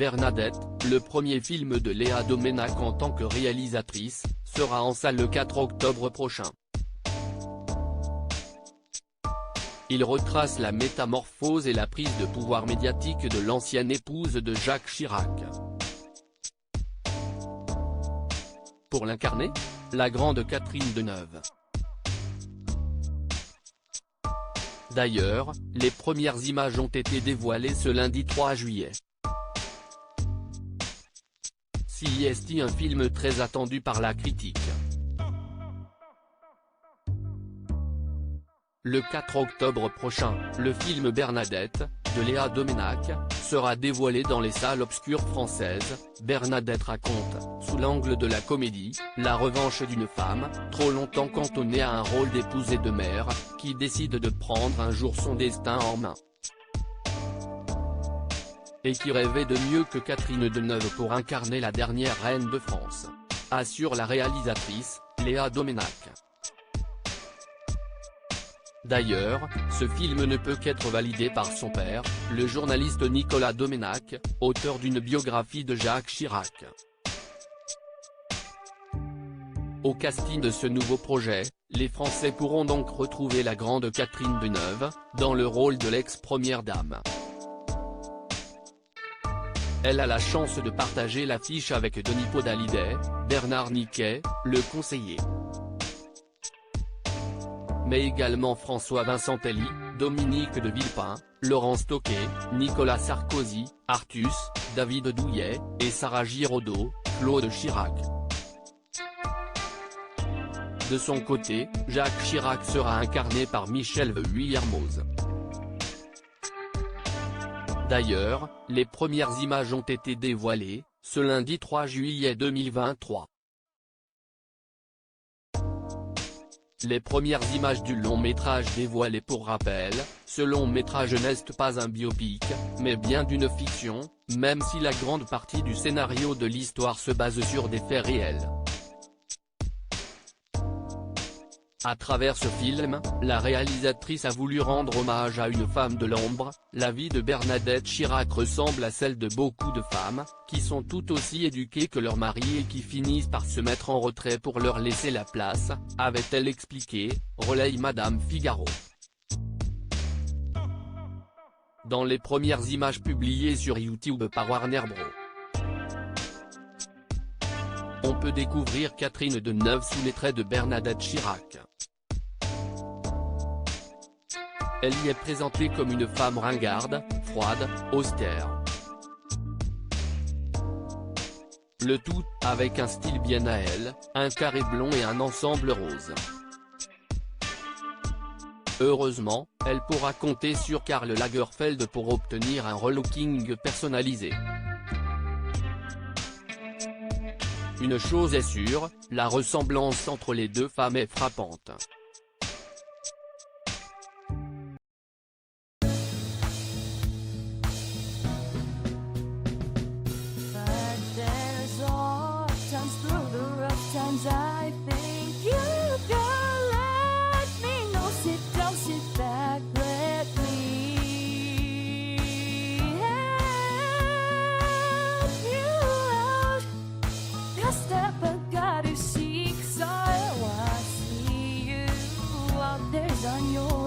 Bernadette, le premier film de Léa Doménac en tant que réalisatrice, sera en salle le 4 octobre prochain. Il retrace la métamorphose et la prise de pouvoir médiatique de l'ancienne épouse de Jacques Chirac. Pour l'incarner, la grande Catherine Deneuve. D'ailleurs, les premières images ont été dévoilées ce lundi 3 juillet. C'est un film très attendu par la critique. Le 4 octobre prochain, le film Bernadette, de Léa Doménac, sera dévoilé dans les salles obscures françaises. Bernadette raconte, sous l'angle de la comédie, la revanche d'une femme, trop longtemps cantonnée à un rôle d'épouse et de mère, qui décide de prendre un jour son destin en main. Et qui rêvait de mieux que Catherine Deneuve pour incarner la dernière reine de France, assure la réalisatrice, Léa Doménac. D'ailleurs, ce film ne peut qu'être validé par son père, le journaliste Nicolas Doménac, auteur d'une biographie de Jacques Chirac. Au casting de ce nouveau projet, les Français pourront donc retrouver la grande Catherine Deneuve, dans le rôle de l'ex-première dame. Elle a la chance de partager l'affiche avec Denis Podalides, Bernard Niquet, le conseiller. Mais également François Vincentelli, Dominique de Villepin, Laurence Tocqué, Nicolas Sarkozy, Artus, David Douillet, et Sarah Giraudot, Claude Chirac. De son côté, Jacques Chirac sera incarné par Michel Vuillermoz. D'ailleurs, les premières images ont été dévoilées, ce lundi 3 juillet 2023. Les premières images du long métrage dévoilées. Pour rappel, ce long métrage n'est pas un biopic, mais bien d'une fiction, même si la grande partie du scénario de l'histoire se base sur des faits réels. À travers ce film, la réalisatrice a voulu rendre hommage à une femme de l'ombre. La vie de Bernadette Chirac ressemble à celle de beaucoup de femmes, qui sont tout aussi éduquées que leurs maris et qui finissent par se mettre en retrait pour leur laisser la place, avait-elle expliqué, relaye Madame Figaro. Dans les premières images publiées sur YouTube par Warner Bros. On peut découvrir Catherine Deneuve sous les traits de Bernadette Chirac. Elle y est présentée comme une femme ringarde, froide, austère. Le tout, avec un style bien à elle, un carré blond et un ensemble rose. Heureusement, elle pourra compter sur Karl Lagerfeld pour obtenir un relooking personnalisé. Une chose est sûre, la ressemblance entre les deux femmes est frappante. I think you can let me know. Sit down, sit back, let me help you out. A step I gotta seek, so I see you out there's on your